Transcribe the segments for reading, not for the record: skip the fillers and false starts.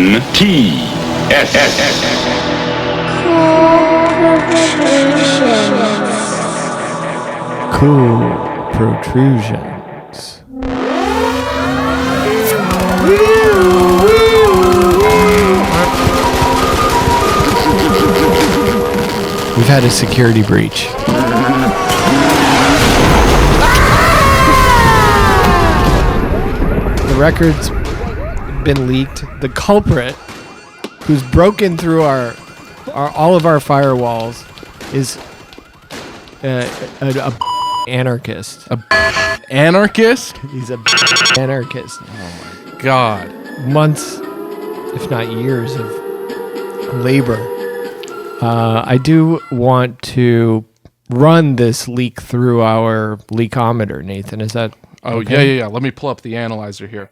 NTS. Cool protrusions. We've had a security breach. The record's been leaked. The culprit, who's broken through all of our firewalls, is a anarchist. Anarchist? He's a anarchist. Oh my God. Months, if not years, of labor. I do want to run this leak through our leakometer, Nathan. Is that okay? Yeah. Let me pull up the analyzer here.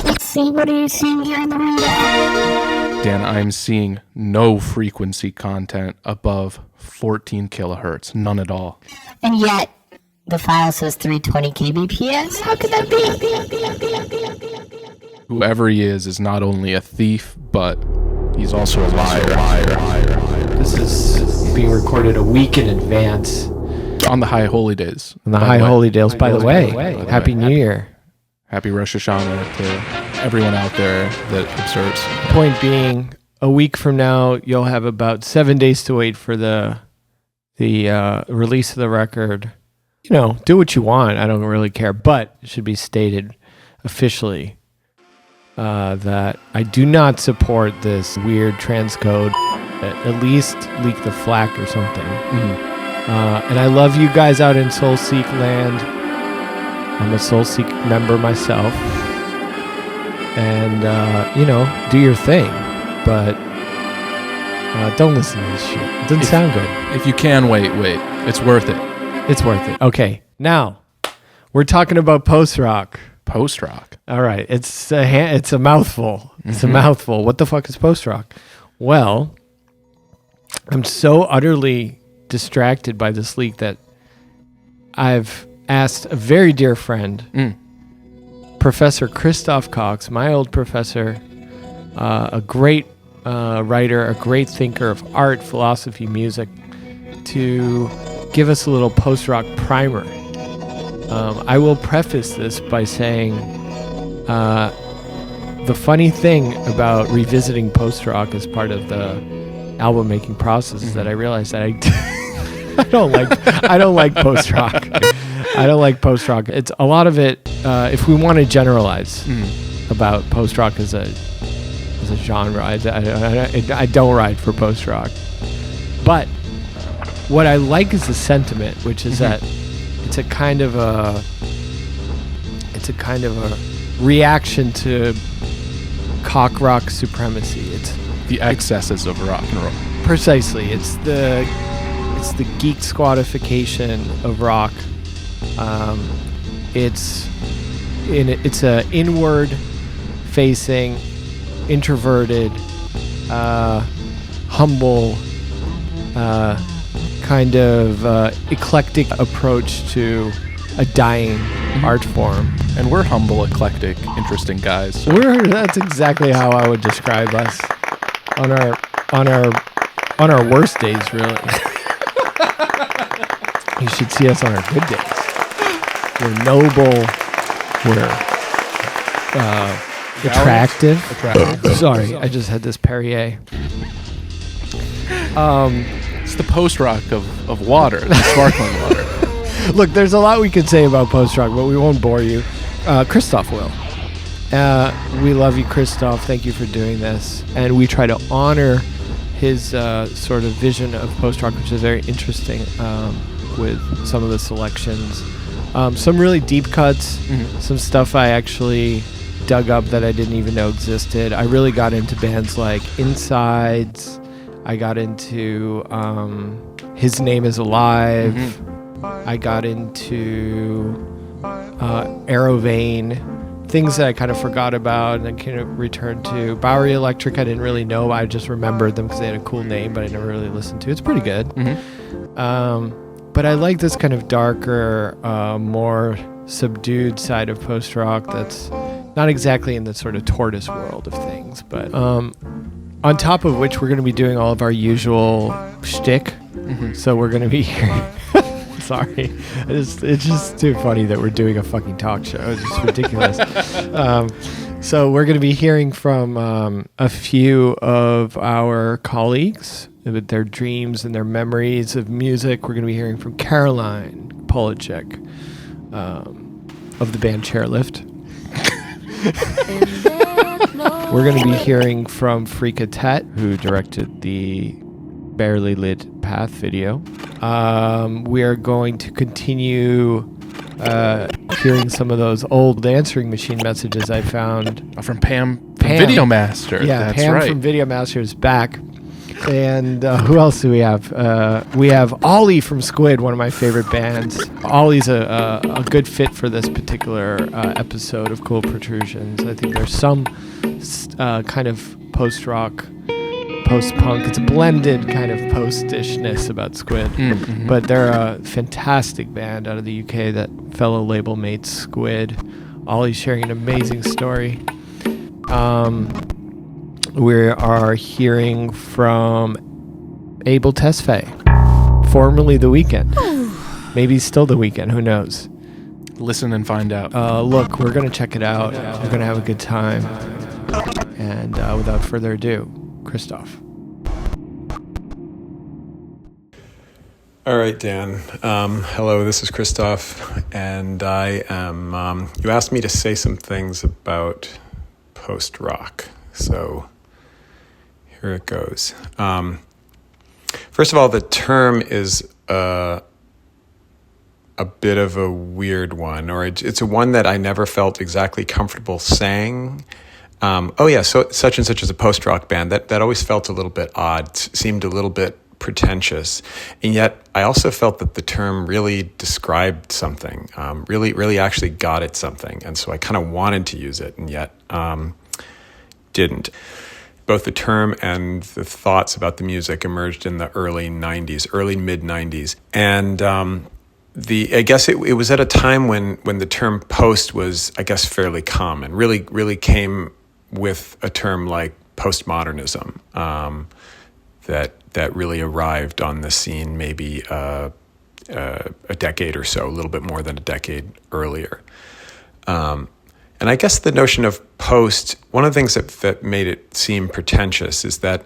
Let's see, what are you seeing here in the readout? Dan, I'm seeing no frequency content above 14 kilohertz. None at all. And yet, the file says 320 kbps. How could that be? Whoever he is not only a thief, but he's also a liar. This is being recorded a week in advance. On the High Holy Days. On the High Holy Days, by the way. Happy New Year. Happy Rosh Hashanah to everyone out there that observes. Point being, a week from now, you'll have about 7 days to wait for the release of the record. You know, do what you want. I don't really care. But it should be stated officially that I do not support this weird transcode. At least leak the FLAC or something. Mm-hmm. And I love you guys out in Soulseek land. I'm a Soulseek member myself. And, do your thing. But don't listen to this shit. It doesn't sound good. If you can wait. It's worth it. It's worth it. Okay, now we're talking about post-rock. Post-rock? All right, it's a mouthful. It's a mouthful. What the fuck is post-rock? Well, I'm so utterly distracted by this leak that I've asked a very dear friend, Professor Chrisoph Cox, my old professor, a great writer, a great thinker of art, philosophy, music, to give us a little post-rock primer. I will preface this by saying the funny thing about revisiting post-rock as part of the album making process is that I realized that I don't like post-rock. I don't like post-rock. It's a lot of it. If we want to generalize about post-rock as a genre, I don't ride for post-rock. But what I like is the sentiment, which is that it's a kind of a reaction to cock rock supremacy. It's the excesses of rock and roll. Precisely. It's the geek squadification of rock. It's a inward facing, introverted, humble, kind of eclectic approach to a dying art form. And we're humble, eclectic, interesting guys. That's exactly how I would describe us on our worst days, really. You should see us on our good days. We're noble. We're attractive. Sorry, I just had this Perrier. It's the post-rock of water, the sparkling water. Look, there's a lot we could say about post-rock, but we won't bore you. Chrisoph will. We love you, Chrisoph. Thank you for doing this. And we try to honor his sort of vision of post-rock, which is very interesting with some of the selections. Some really deep cuts, some stuff I actually dug up that I didn't even know existed. I really got into bands like Insides. I got into His Name Is Alive. I got into Aerovane, things that I kind of forgot about and then kind of returned to. Bowery Electric I didn't really know. I just remembered them because they had a cool name, but I never really listened to it. It's pretty good. But I like this kind of darker, more subdued side of post-rock that's not exactly in the sort of tortoise world of things, but on top of which we're going to be doing all of our usual shtick. So we're going to be hearing... Sorry. It's just too funny that we're doing a fucking talk show. It's just ridiculous. So we're going to be hearing from a few of our colleagues with their dreams and their memories of music. We're going to be hearing from Caroline Polachek of the band Chairlift. We're going to be hearing from Freeka, who directed the Barely Lit Path video. We are going to continue hearing some of those old answering machine messages I found. From Pam from Video Master. Yeah, that's Pam right. from Video Master is back. And who else do we have? We have Ollie from Squid, one of my favorite bands. Ollie's a good fit for this particular episode of Cool Protrusions. I think there's some kind of post-rock, post-punk. It's a blended kind of post-ishness about Squid. Mm-hmm. But they're a fantastic band out of the UK, that fellow label mate Squid. Ollie's sharing an amazing story. We are hearing from Abel Tesfaye, formerly The Weeknd. Maybe still The Weeknd, who knows? Listen and find out. Look, we're going to check it out. We're going to have a good time. And without further ado, Chrisoph. All right, Dan. Hello, this is Chrisoph, and I am... you asked me to say some things about post-rock, so here it goes. First of all, the term is a bit of a weird one, or it's a one that I never felt exactly comfortable saying. So such and such is a post-rock band. That always felt a little bit odd, seemed a little bit pretentious, and yet I also felt that the term really described something, really actually got at something, and so I kind of wanted to use it, and yet didn't. Both the term and the thoughts about the music emerged in the early mid-90s, and I guess it was at a time when the term post was, I guess, fairly common. Really came with a term like postmodernism that really arrived on the scene maybe a decade or so, a little bit more than a decade earlier. And I guess the notion of post, one of the things that made it seem pretentious is that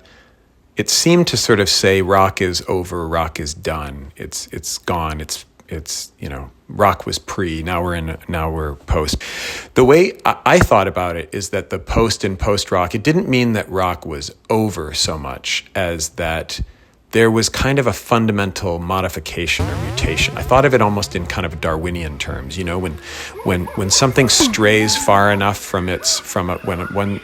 it seemed to sort of say rock is over, rock is done, it's gone, it's rock was pre, now we're post. The way I thought about it is that the post in post-rock, it didn't mean that rock was over so much as that there was kind of a fundamental modification or mutation. I thought of it almost in kind of Darwinian terms, when something strays far enough when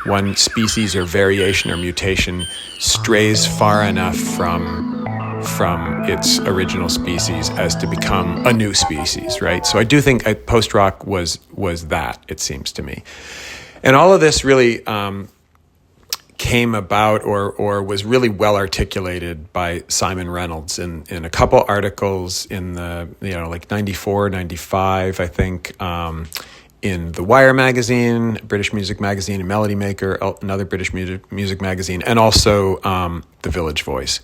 one species or variation or mutation strays far enough from its original species as to become a new species, right? So I do think post-rock was that, it seems to me. And all of this really came about or was really well articulated by Simon Reynolds in a couple articles in the, like 94, 95, I think, in The Wire magazine, British music magazine, and Melody Maker, another British music magazine, and also The Village Voice.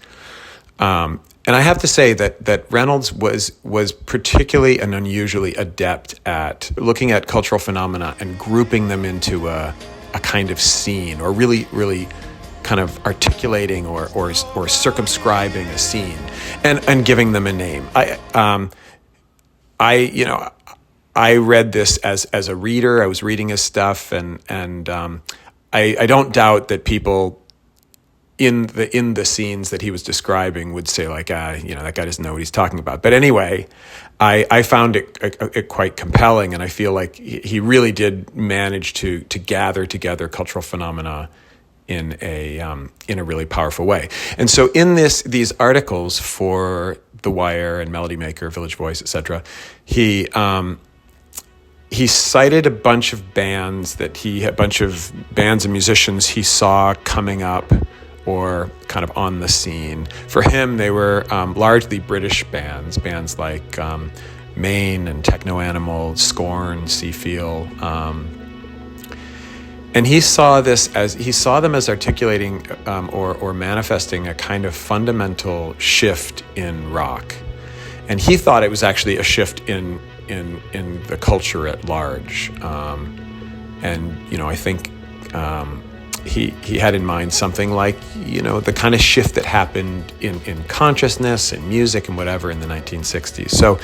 And I have to say that Reynolds was particularly and unusually adept at looking at cultural phenomena and grouping them into a kind of scene, or really kind of articulating or circumscribing a scene and giving them a name. I read this as a reader. I was reading his stuff, and I don't doubt that people in the scenes that he was describing would say like, that guy doesn't know what he's talking about. But anyway, I found it quite compelling, and I feel like he really did manage to gather together cultural phenomena in a really powerful way. And so in these articles for The Wire and Melody Maker, Village Voice, etc., he cited a bunch of bands and musicians he saw coming up or kind of on the scene. For him, they were largely British bands like Maine and Techno Animal, Scorn, Sea Feel. And he saw them as articulating or manifesting a kind of fundamental shift in rock. And he thought it was actually a shift in the culture at large. And, I think he had in mind something like, the kind of shift that happened in consciousness and music and whatever in the 1960s. So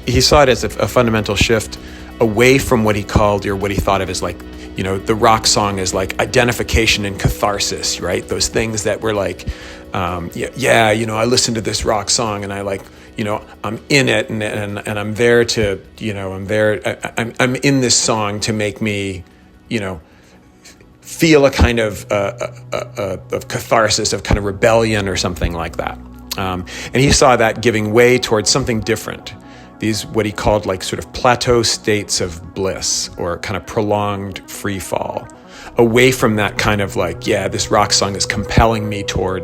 he saw it as a fundamental shift away from what he called, or what he thought of as like, the rock song is like identification and catharsis, right? Those things that were like, I listened to this rock song and I like, I'm in it and I'm there to, I'm in this song to make me, feel a kind of catharsis, of kind of rebellion or something like that. And he saw that giving way towards something different. These, what he called like sort of plateau states of bliss, or kind of prolonged free fall, away from that kind of like, this rock song is compelling me toward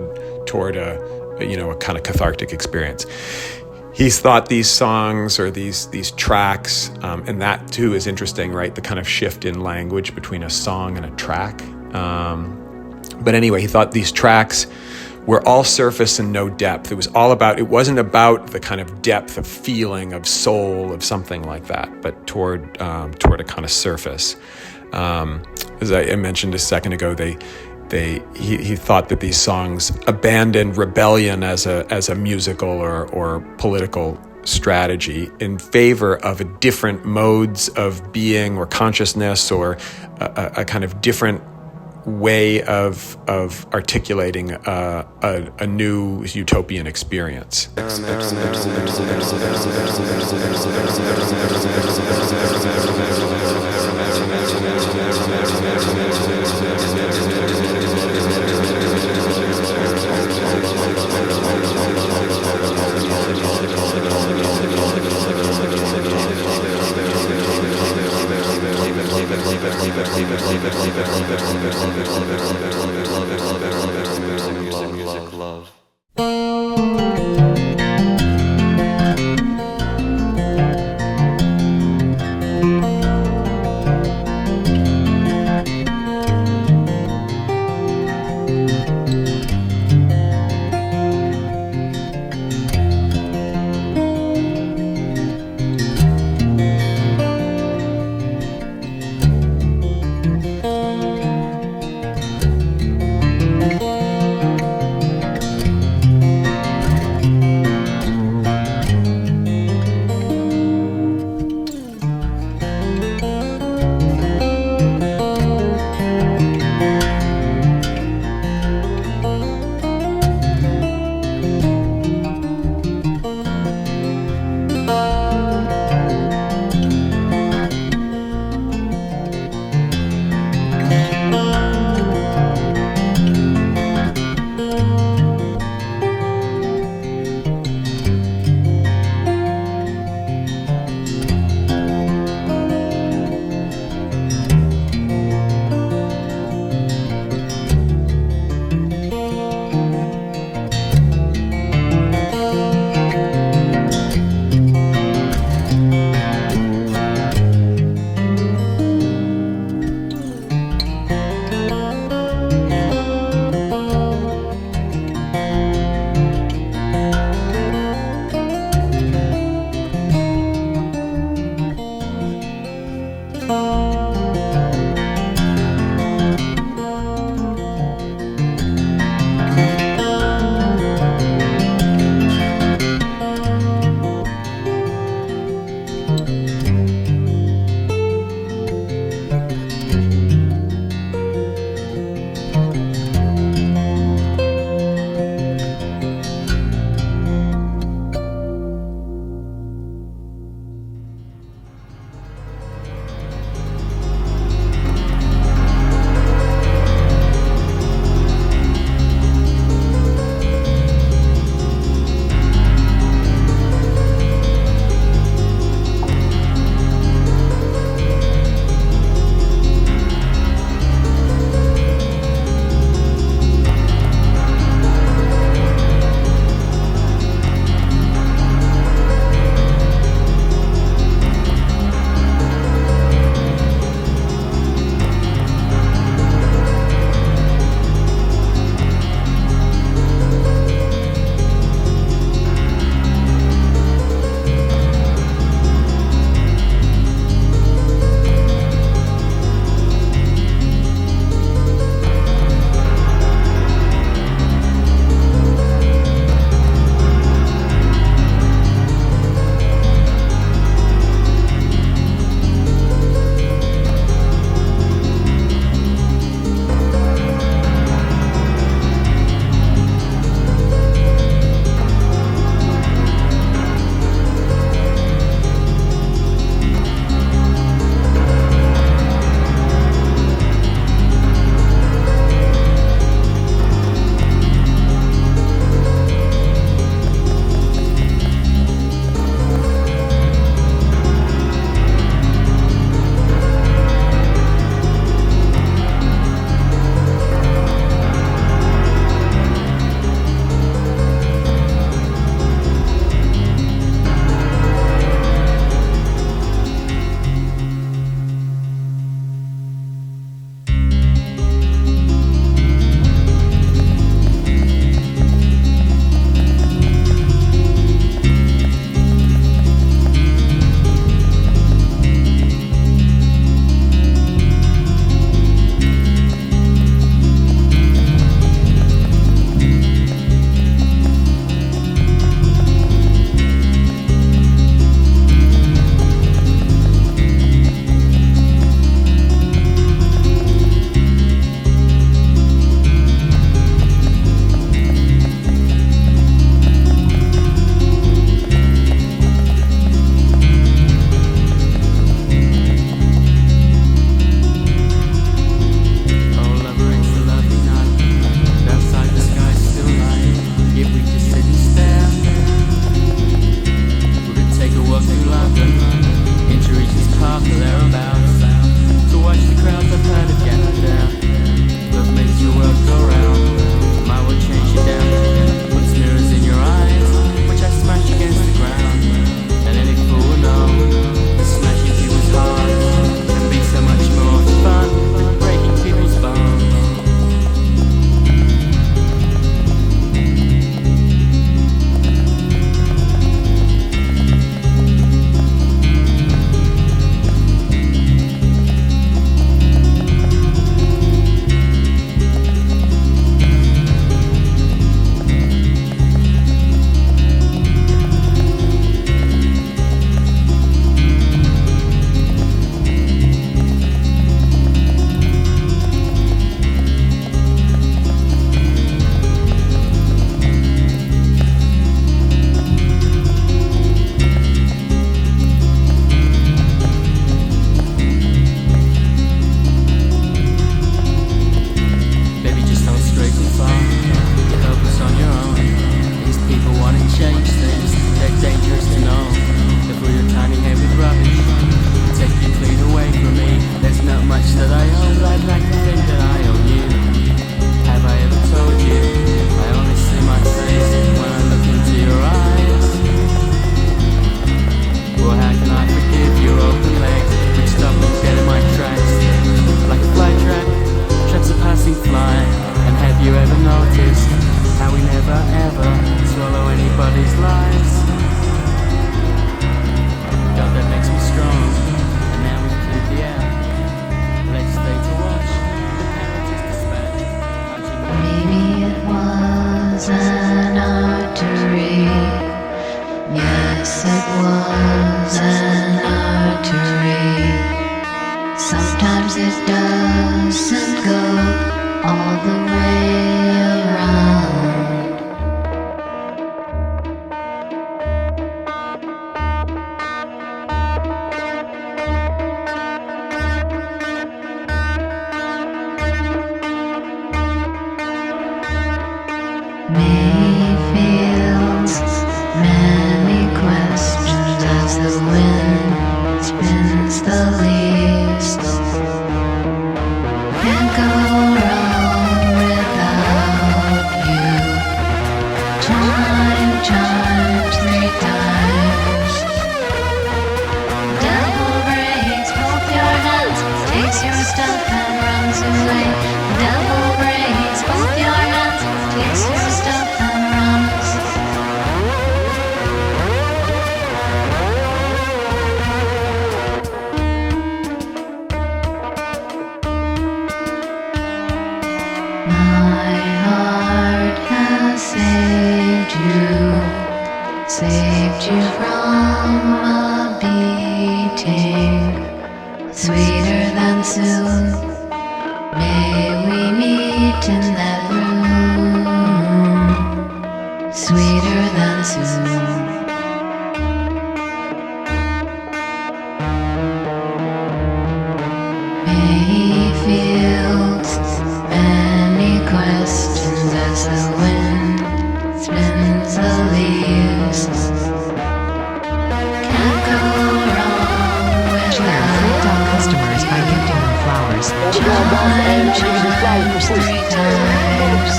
a kind of cathartic experience. He thought these songs, or these tracks, and that too is interesting, right? The kind of shift in language between a song and a track. But anyway, he thought these tracks were all surface and no depth. It wasn't about the kind of depth of feeling, of soul, of something like that, but toward a kind of surface. As I mentioned a second ago, he thought that these songs abandoned rebellion as a musical or political strategy in favor of different modes of being or consciousness, or a kind of different way of articulating a new utopian experience. the wind spins the leaves. Can't go wrong without you. Chime, chime, 3 times. Devil breaks both your hands, takes your stuff and runs away. Devil breaks both your hands, takes your stuff and runs. My heart has saved you from a beating, sweeter than soon. May we meet in that room, sweeter than soon. Many fields, many questions as the wind spins the leaves. Can't go wrong without Freaked out customers by gifting them flowers. chime, chimes 3 times.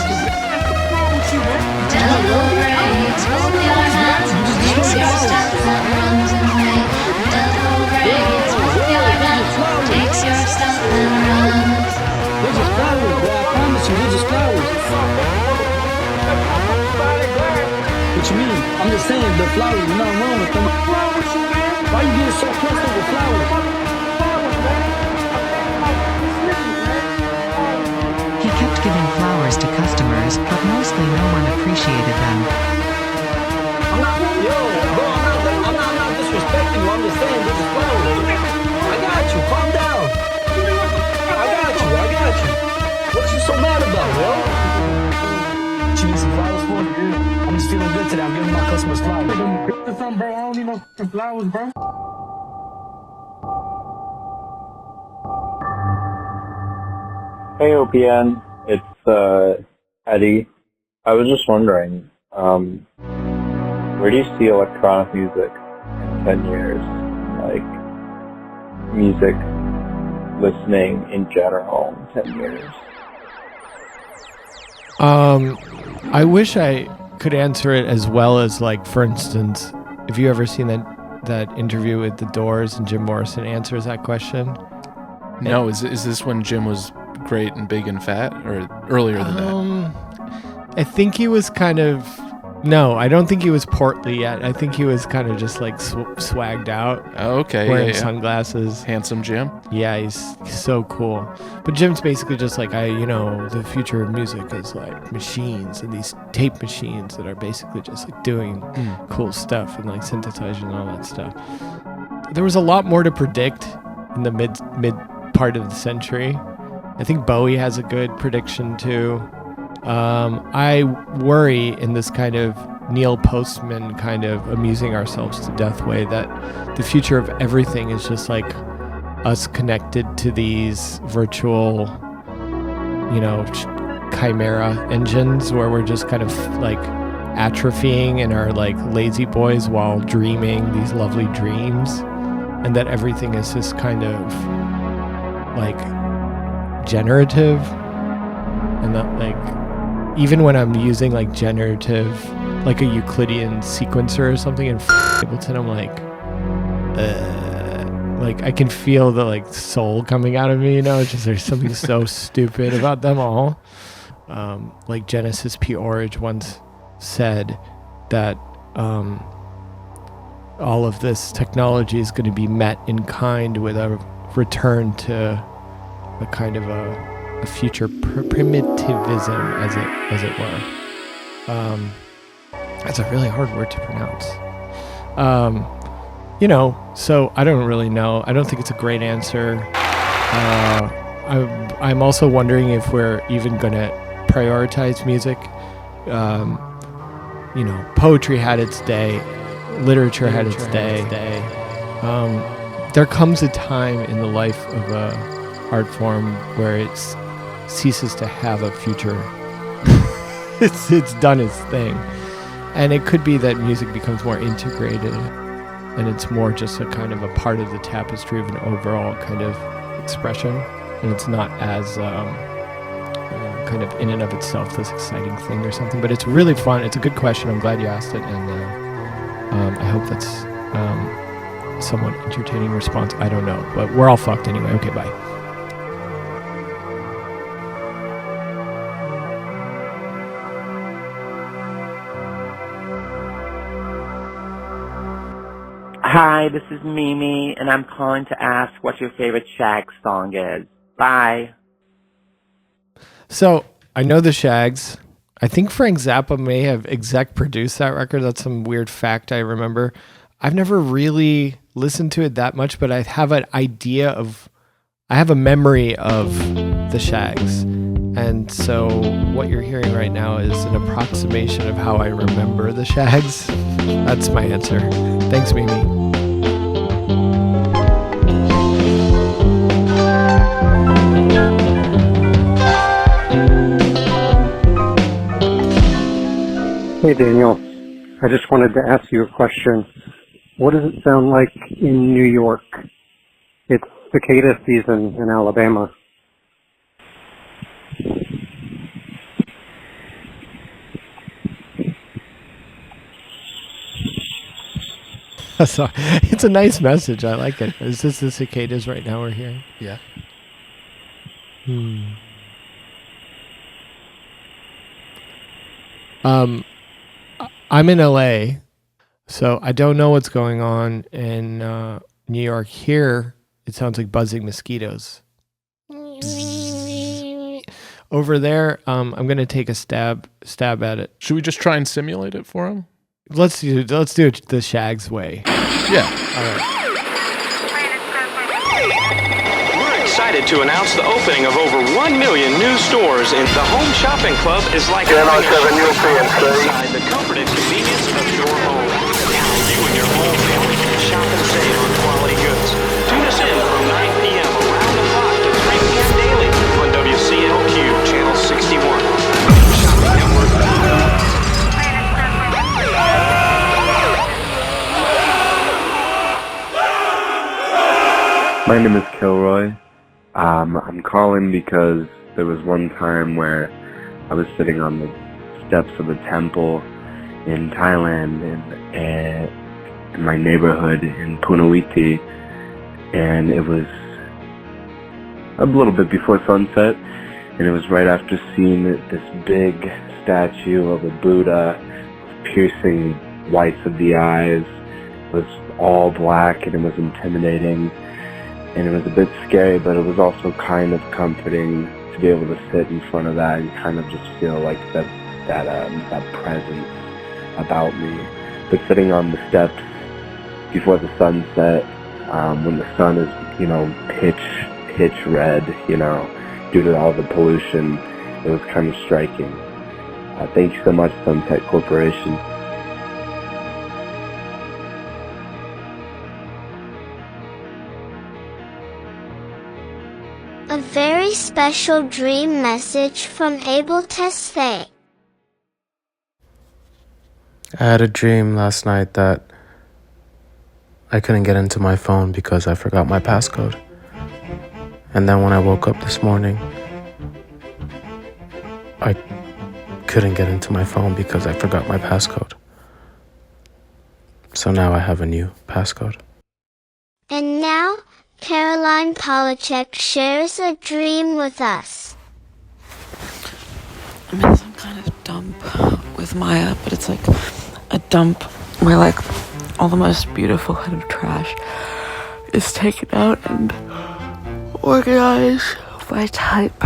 Devil breaks both your hands, takes your stuff and runs away. Devil breaks both your hands, takes your stuff and runs. They're just flowers, bro. I promise you, they're just flowers. What you mean? I'm just saying, the flowers, there's nothing wrong with them. Why you getting so pressed over flowers? He kept giving flowers to customers, but mostly no one appreciated them. I'm not disrespecting you. I'm just saying, this is flowers. I got you. Calm down. I got you. What you so mad about, yo? You need some flowers for me? I'm just feeling good today. I'm giving my customers flowers. Bro, I don't need no flowers, bro. Hey OPN, it's Eddie. I was just wondering, where do you see electronic music in 10 years? Like, music listening in general in 10 years? I wish I could answer it as well as, like, for instance, have you ever seen that interview with The Doors and Jim Morrison answers that question? No, is this when Jim was great and big and fat, or earlier than that? I think he was kind of... No, I don't think he was portly yet. I think he was kind of just like swagged out. Oh, okay. Wearing sunglasses. Handsome Jim? Yeah, he's so cool. But Jim's basically just like, the future of music is like machines and these tape machines that are basically just like doing cool stuff and like synthesizing and all that stuff. There was a lot more to predict in the mid part of the century. I think Bowie has a good prediction too. I worry in this kind of Neil Postman kind of amusing ourselves to death way that the future of everything is just like us connected to these virtual, chimera engines where we're just kind of like atrophying in our like lazy boys while dreaming these lovely dreams, and that everything is just kind of like generative, and that like even when I'm using like generative, like a Euclidean sequencer or something in Ableton, I'm like I can feel the like soul coming out of me, just there's something so stupid about them all. Like Genesis P. Orridge once said that all of this technology is going to be met in kind with a return to a kind of a future primitivism, as it were. That's a really hard word to pronounce. So I don't really know. I don't think it's a great answer. I'm also wondering if we're even going to prioritize music. Poetry had its day, literature had its day. There comes a time in the life of a art form where it ceases to have a future. it's done its thing, and it could be that music becomes more integrated and it's more just a kind of a part of the tapestry of an overall kind of expression, and it's not as kind of in and of itself this exciting thing or something, but it's really fun. It's a good question. I'm glad you asked it, and I hope that's somewhat entertaining response. I don't know, but we're all fucked anyway. Okay, bye. Hi, this is Mimi, and I'm calling to ask what your favorite Shags song is. Bye. So, I know the Shags. I think Frank Zappa may have exec produced that record. That's some weird fact I remember. I've never really listened to it that much, but I have an idea of... I have a memory of the Shags. And so what you're hearing right now is an approximation of how I remember the Shags. That's my answer. Thanks, Mimi. Hey, Daniel. I just wanted to ask you a question. What does it sound like in New York? It's cicada season in Alabama. So, it's a nice message. I like it. Is this the cicadas right now we're hearing? Yeah. I'm in LA, so I don't know what's going on in New York. Here, it sounds like buzzing mosquitoes. Over there, I'm going to take a stab at it. Should we just try and simulate it for him? Let's do it the Shags way. Yeah. All right. We're excited to announce the opening of over 1 million new stores in the Home Shopping Club is like inside the comfort and convenience of your home. Now you and your whole family can shop and save on quality goods. Tune us in from 9 p.m. around the clock to 3 p.m. daily on WCLQ Channel 61. Shopping Network. My name is Kilroy. I'm calling because there was one time where I was sitting on the steps of a temple in Thailand in my neighborhood in Punawiti, and it was a little bit before sunset, and it was right after seeing this big statue of a Buddha with piercing whites of the eyes. It was all black and it was intimidating. And it was a bit scary, but it was also kind of comforting to be able to sit in front of that and kind of just feel like that presence about me. But sitting on the steps before the sunset, when the sun is, pitch red, due to all the pollution, it was kind of striking. Thank you so much, Sunset Corporation. A very special dream message from Abel Tesfaye. I had a dream last night that I couldn't get into my phone because I forgot my passcode. And then when I woke up this morning, I couldn't get into my phone because I forgot my passcode. So now I have a new passcode. And now, Caroline Polachek shares a dream with us. I'm in some kind of dump with Maya, but it's like a dump where like all the most beautiful kind of trash is taken out and organized by type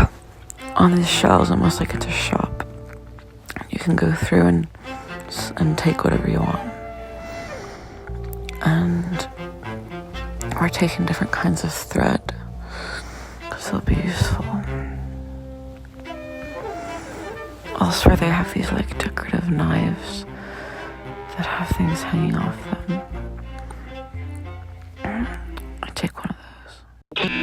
on these shelves, almost like it's a shop. You can go through and take whatever you want. And we're taking different kinds of thread because they'll be useful. Also, they have these like decorative knives that have things hanging off them. I take one of those.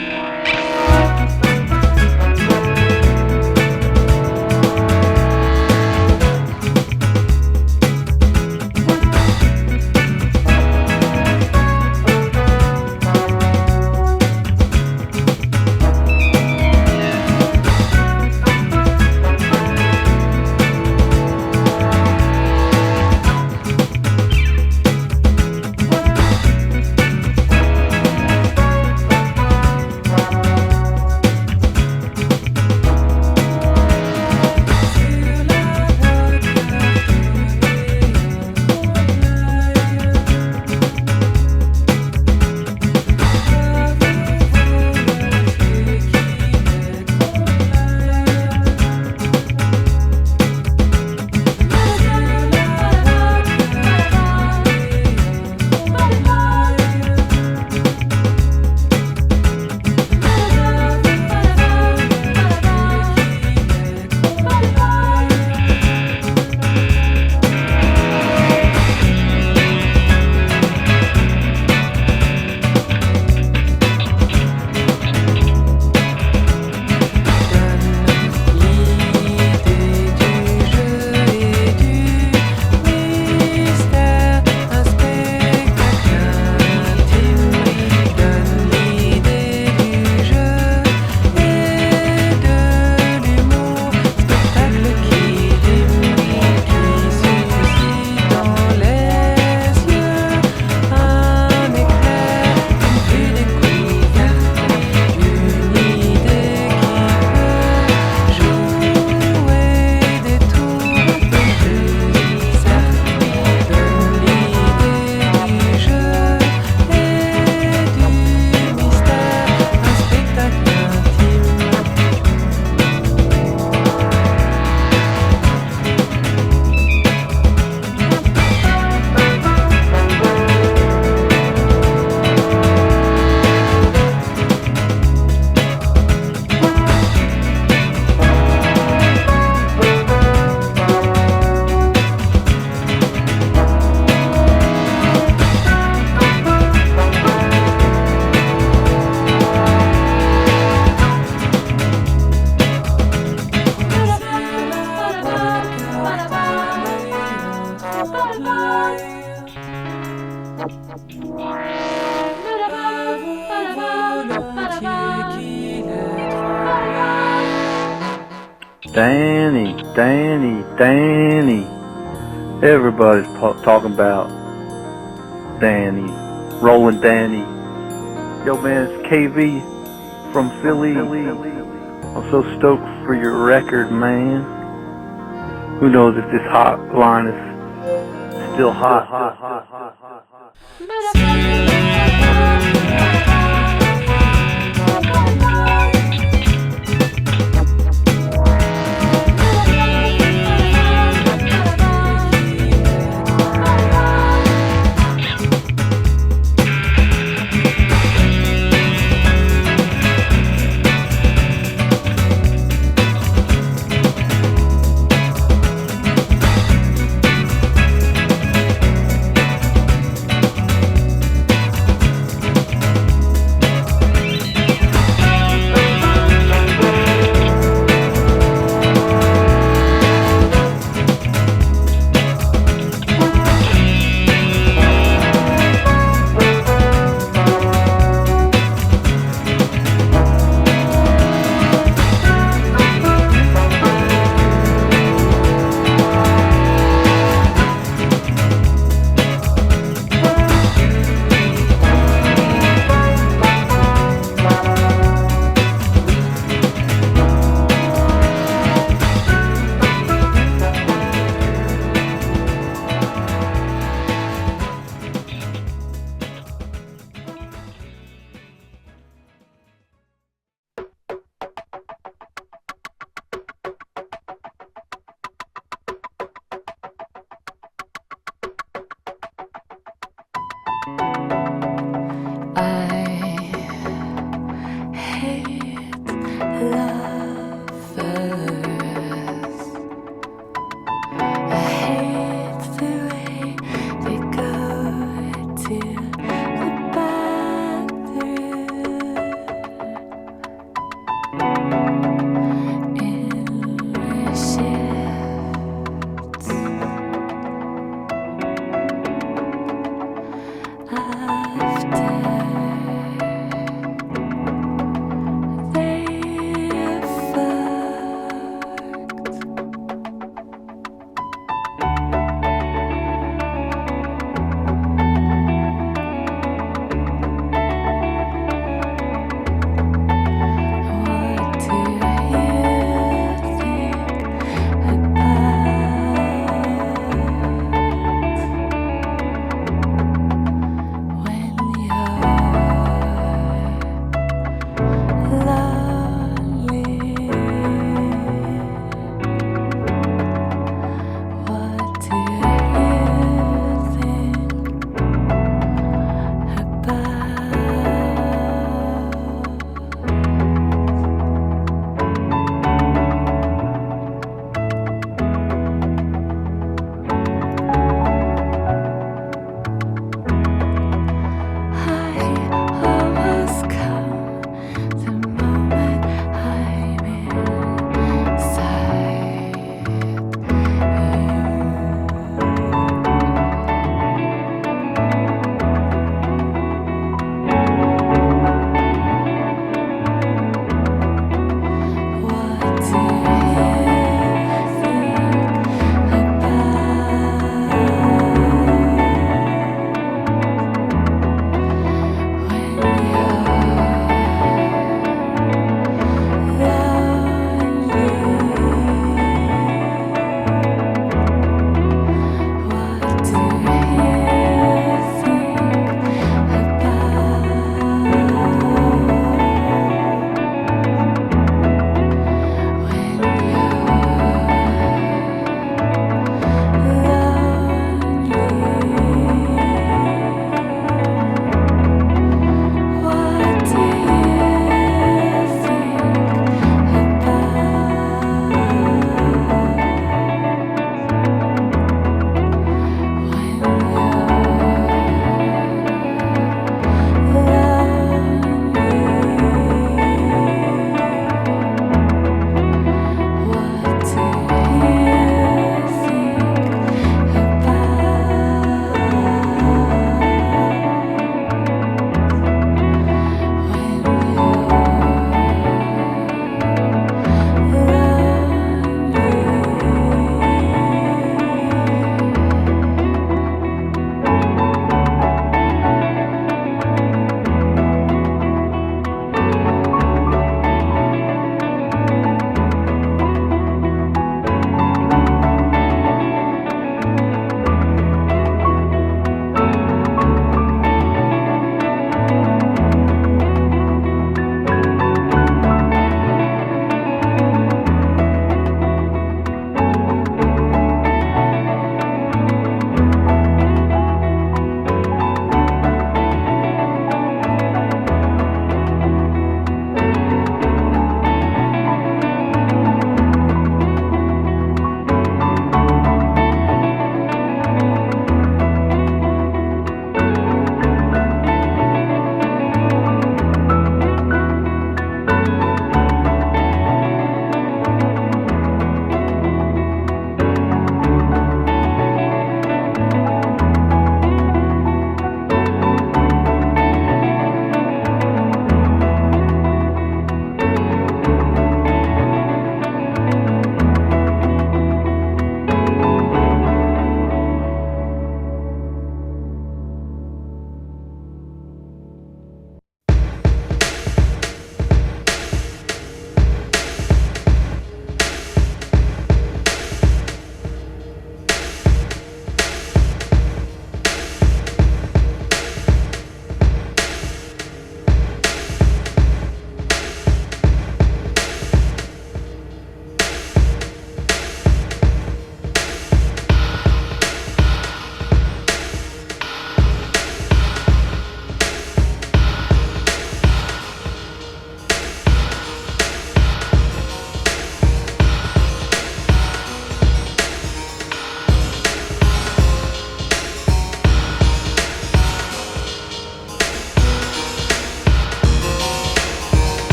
Danny, Danny. Everybody's talking about Danny, Rolling Danny. Yo man, it's KV from Philly. I'm so stoked for your record, man. Who knows if this hotline is still hot. I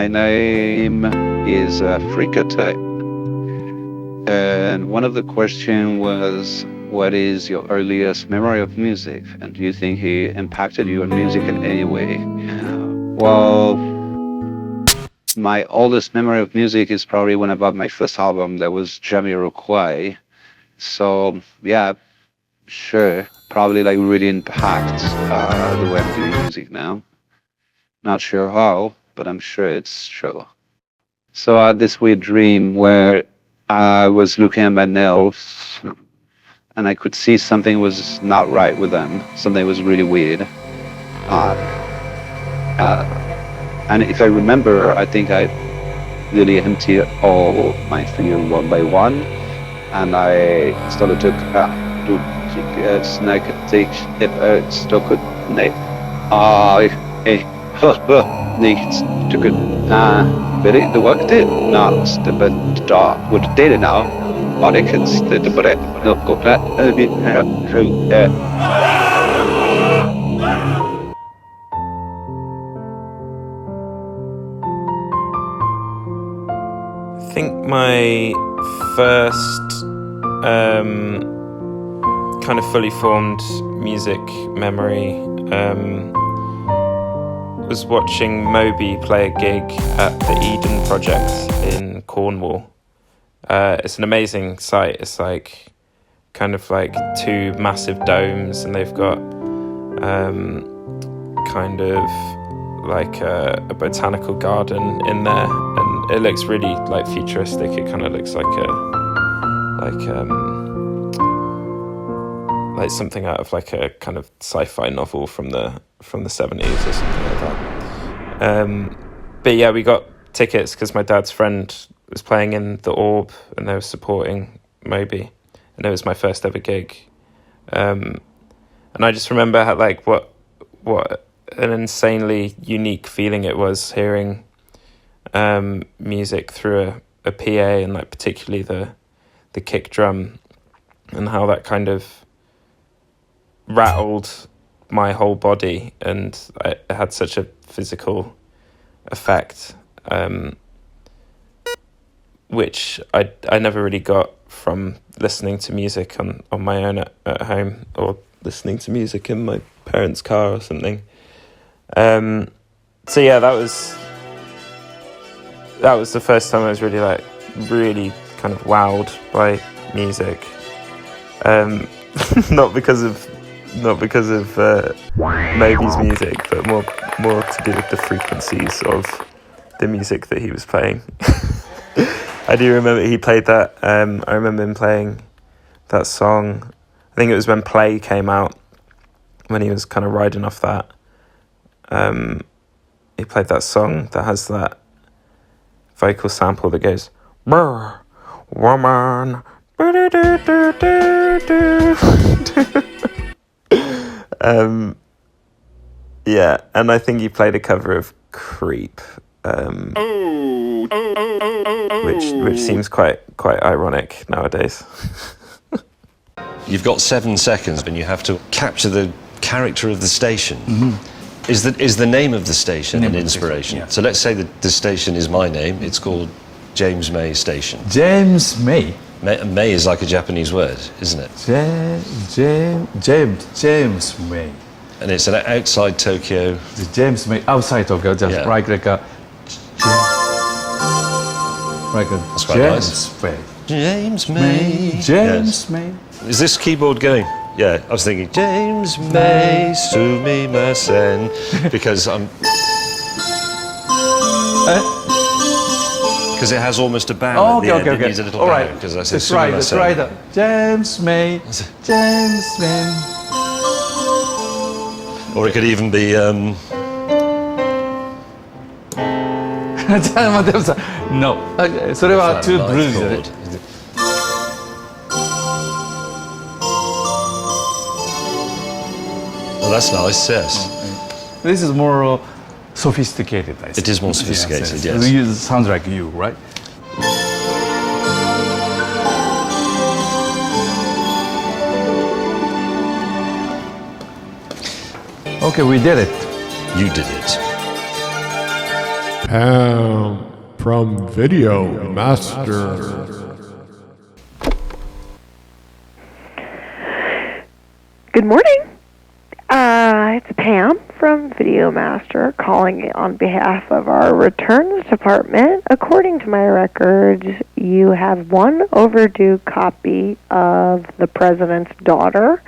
My name is Freeka, and one of the questions was, what is your earliest memory of music? And do you think he impacted you on music in any way? Well, my oldest memory of music is probably when I bought my first album that was Jamiroquai. So, yeah, sure, probably like really impacts the way I'm doing music now. Not sure how, but I'm sure it's true. So I had this weird dream where I was looking at my nails and I could see something was not right with them. Something was really weird. And if I remember, I think I really emptied all my fingers one by one, and I started to snack take it stuck it nej. Nicht tycker det workade närmast men då vad det är now var det kan det bara något klart vi I think my first kind of fully formed music memory was watching Moby play a gig at the Eden Project in Cornwall. It's an amazing site. It's like kind of like two massive domes, and they've got kind of like a botanical garden in there, and it looks really like futuristic. It kind of looks like something out of like a kind of sci-fi novel from the 70s or something like that. But yeah, we got tickets because my dad's friend was playing in the Orb and they were supporting Moby, and it was my first ever gig. And I just remember how, like what an insanely unique feeling it was hearing music through a PA, and like particularly the kick drum, and how that kind of rattled my whole body, and it had such a physical effect, which I never really got from listening to music on my own at home, or listening to music in my parents' car or something. So yeah, that was the first time I was really kind of wowed by music. Not because of Moby's music, but more to do with the frequencies of the music that he was playing. I do remember he played that. I remember him playing that song. I think it was when Play came out, when he was kind of riding off that. He played that song that has that vocal sample that goes, "Brr, woman." Yeah, and I think he played a cover of Creep, which seems quite ironic nowadays. You've got 7 seconds and you have to capture the character of the station. Mm-hmm. Is the name of the station an inspiration? Yeah. So let's say that the station is my name. It's called James May Station. James May? May is like a Japanese word, isn't it? James May. And it's outside Tokyo. The James May outside Tokyo, just yeah. like a That's quite James nice. May. James May. James yes. May. Is this keyboard going? Yeah, I was thinking James May sumimasen because I'm. Because it has almost a bow at the end. It needs a little bow because I said that's right. James May. James May. Or it could even be. No. それは too blues. Well, that's nice, yes. This is more sophisticated, I think. It is more sophisticated, yes. It sounds like you, right? Okay, we did it. You did it. Pam from Video Master. Good morning. It's Pam from Video Master calling on behalf of our returns department. According to my records, you have one overdue copy of The President's Daughter.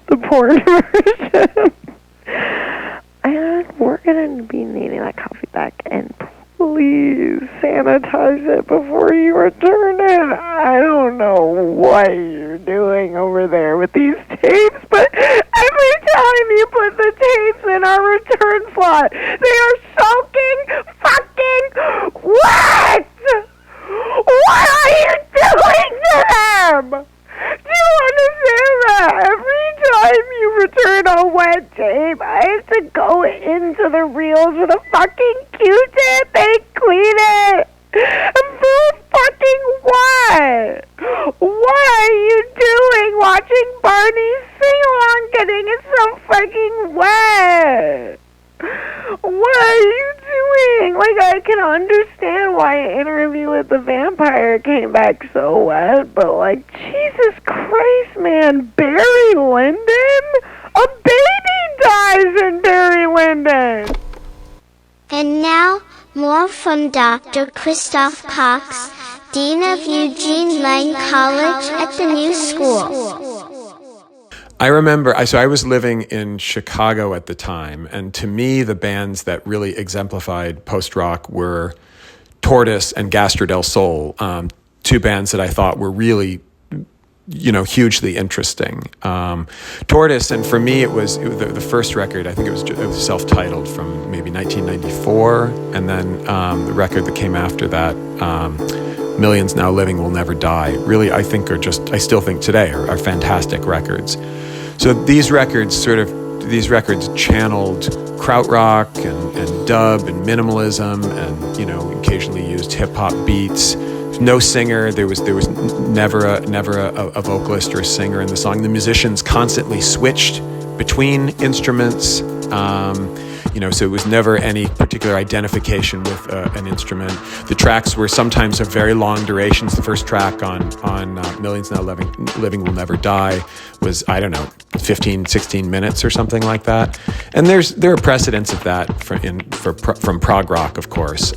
The porn version. And we're going to be needing that copy back, and please sanitize it before you return it. I don't know what you're doing over there with these tapes, but every time you put the tapes in our return slot, they are soaking fucking wet! What are you doing to them? Do you understand that? Every time you return a wet tape, I have to go into the reels with a fucking Q-tip and clean it. And for fucking what? What are you doing watching Barney sing along getting it so fucking wet? What are you doing? Like, I can understand why Interview with the Vampire came back so wet, but like, Jesus Christ, man, Barry Lyndon? A baby dies in Barry Lyndon! And now, more from Dr. Chrisoph Cox, Dean of Eugene Lang College at the New School. I remember, I was living in Chicago at the time, and to me, the bands that really exemplified post-rock were Tortoise and Gastro del Sol, two bands that I thought were really, hugely interesting. Tortoise, and for me, it was the first record. I think it was self-titled from maybe 1994, and then the record that came after that, Millions Now Living Will Never Die. Really, I still think today are fantastic records. So these records channeled krautrock and dub and minimalism, and occasionally used hip hop beats. No singer. There was never a vocalist or a singer in the song. The musicians constantly switched between instruments. So it was never any particular identification with an instrument. The tracks were sometimes of very long durations. The first track on Millions Now Living Will Never Die was, 15-16 minutes or something like that. And there are precedents of that from prog rock, of course,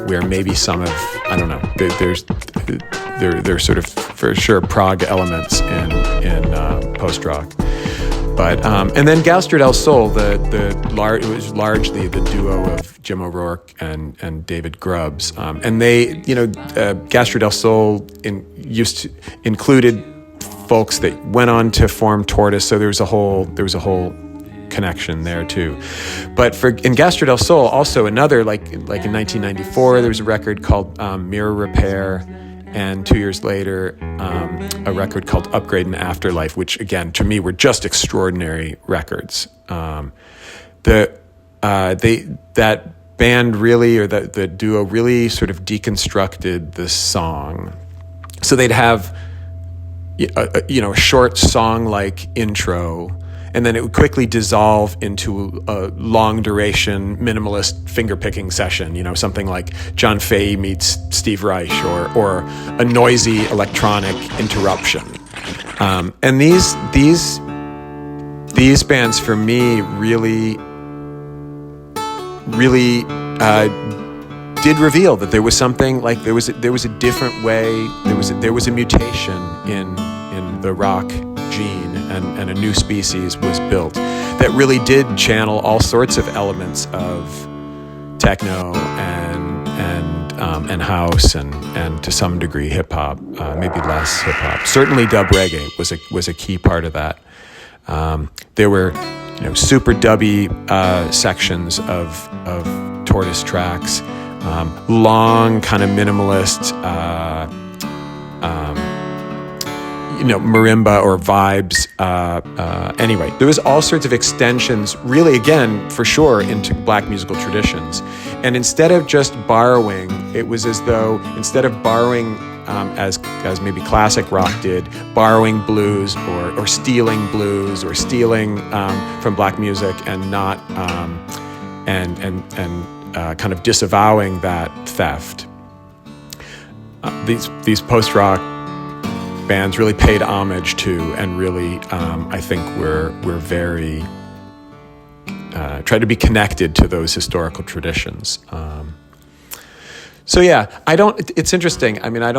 where maybe some of, there's sort of for sure prog elements in post rock. But and then Gastro del Sol, it was largely the duo of Jim O'Rourke and David Grubbs, and they, Gastro del Sol included folks that went on to form Tortoise, so there was a whole connection there too. But in Gastro del Sol, also another like in 1994, there was a record called Mirror Repair. And 2 years later, a record called Upgrade and Afterlife, which again, to me, were just extraordinary records. That band really, or the duo really sort of deconstructed the song. So they'd have, a short song-like intro, and then it would quickly dissolve into a long duration minimalist finger-picking session, something like John Fahey meets Steve Reich, or a noisy electronic interruption. And these bands for me really did reveal that there was something, like there was a different way, there was a mutation in the rock gene, and a new species was built that really did channel all sorts of elements of techno and house and to some degree hip hop, maybe less hip hop. Certainly dub reggae was a key part of that. There were super dubby sections of Tortoise tracks, long kind of minimalist marimba or vibes. Anyway, there was all sorts of extensions, really, again, for sure, into black musical traditions. And instead of just borrowing, it was as though instead of borrowing as maybe classic rock did, borrowing blues or stealing blues or stealing from black music and not kind of disavowing that theft. These post-rock bands really paid homage to, and really, I think we're very try to be connected to those historical traditions. So yeah, it's interesting. I mean, I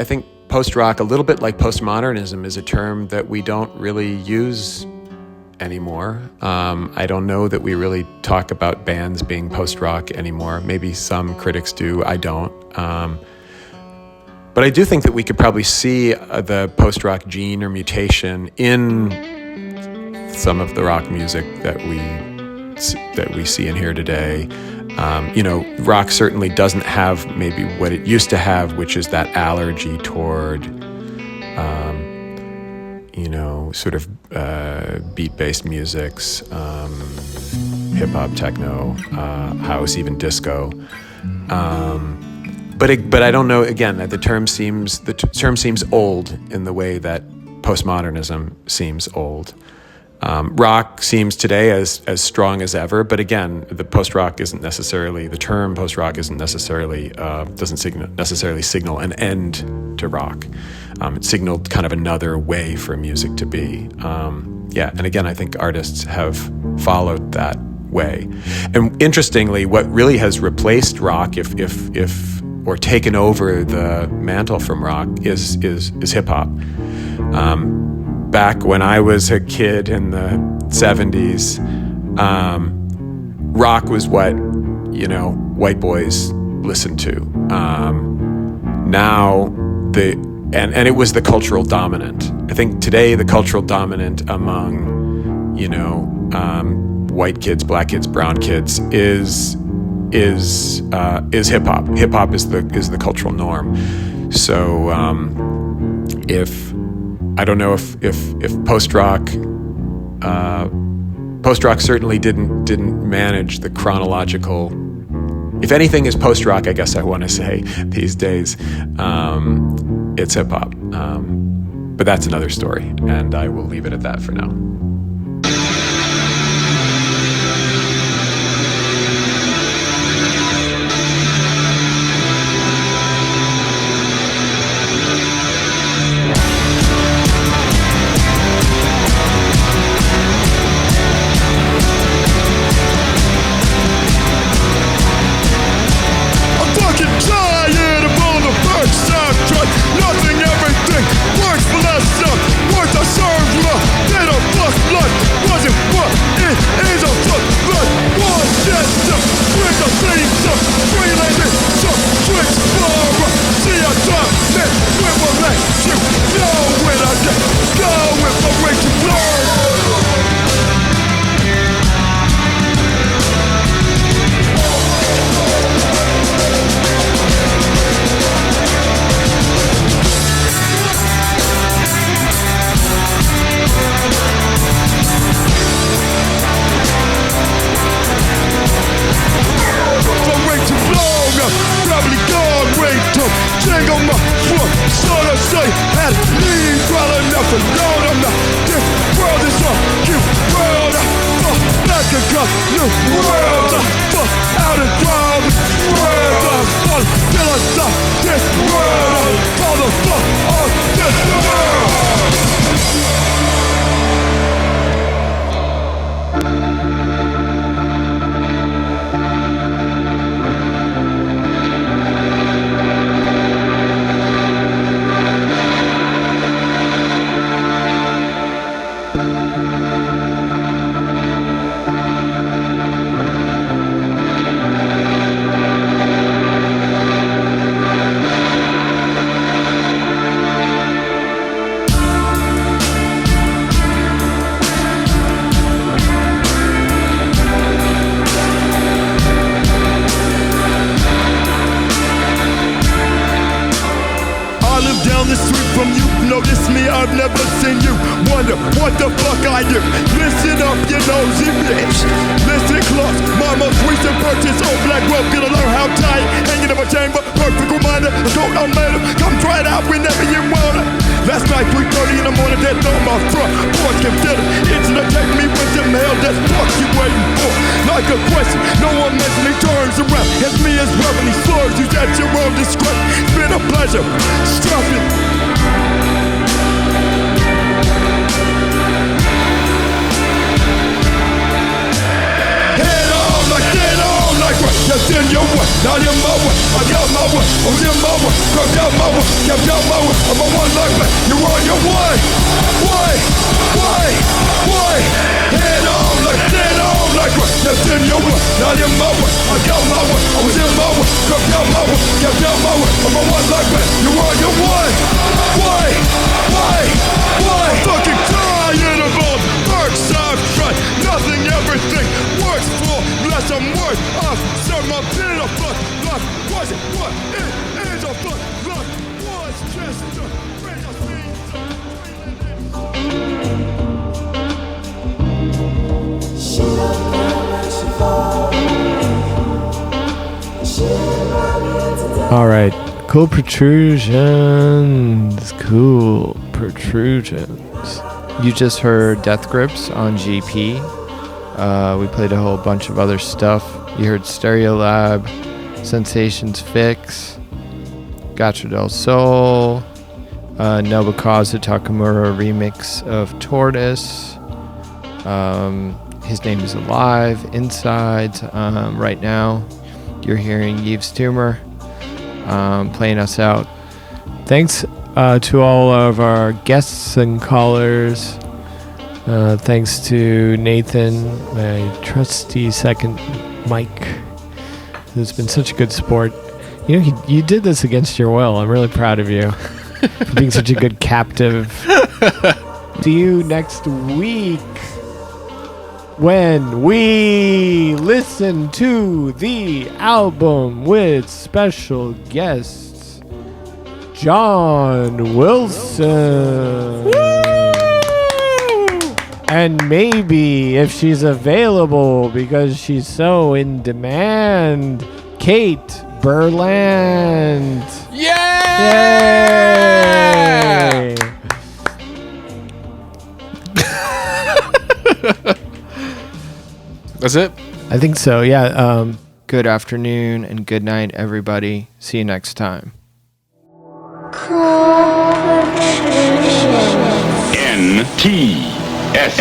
think post-rock, a little bit like postmodernism, is a term that we don't really use anymore. I don't know that we really talk about bands being post-rock anymore. Maybe some critics do, I don't. But I do think that we could probably see the post-rock gene or mutation in some of the rock music that we see and hear today. Rock certainly doesn't have maybe what it used to have, which is that allergy toward, sort of beat-based musics, hip-hop, techno, house, even disco. But I don't know. Again, the term seems old in the way that postmodernism seems old. Rock seems today as strong as ever, but again, the term post-rock isn't necessarily doesn't necessarily signal an end to rock. It signaled kind of another way for music to be. And again, I think artists have followed that way. And interestingly, what really has replaced rock, or taken over the mantle from rock, is hip hop. Back when I was a kid in the 70s, rock was what, white boys listened to. Now, and it was the cultural dominant. I think today the cultural dominant among, white kids, black kids, brown kids is hip hop. Hip hop is the cultural norm. So, I don't know if post-rock certainly didn't manage the chronological. If anything is post-rock, I guess I want to say these days, it's hip-hop. But that's another story, and I will leave it at that for now. Come try it out, Last night, 3:30 in the morning, dead on my front porch, consider it to take me with the mail. That's what you waiting for. Like a question, no one makes me turns around. It's me as well, and he slurs you at your own discretion. It's been a pleasure. Stop it. Just in your way, not in my way. I got my way, I was in my way. Crept out my way, kept out my way. I'm a one like that, you're on your way. Way. Head on like, dead on like right. Just in your way, not in my way. I got my way, I was in my way. Crept out my way, kept out my way. I'm a one like that, you're on your way. Way. Fucking tired of all the perks I've tried. Nothing, everything works for less I'm worth of. Serve my bit of fuck. Luck wasn't what it is. A fuck. Luck was just the phrase I All right, cool protrusions. Cool protrusions. You just heard Death Grips on GP. We played a whole bunch of other stuff. You heard Stereolab, Sensations Fix, Gacho del Sol, Nobukazu Takamura remix of Tortoise. His Name is Alive, Insides. Right now, you're hearing Yves Tumor playing us out. Thanks to all of our guests and callers. Thanks to Nathan, my trusty second mic, who's been such a good sport. You know, you did this against your will. I'm really proud of you for being such a good captive. See you next week when we listen to the album with special guests John Wilson. And maybe, if she's available, because she's so in demand, Kate Berland. Yay! That's it? I think so, yeah. Good afternoon and good night, everybody. See you next time. NTS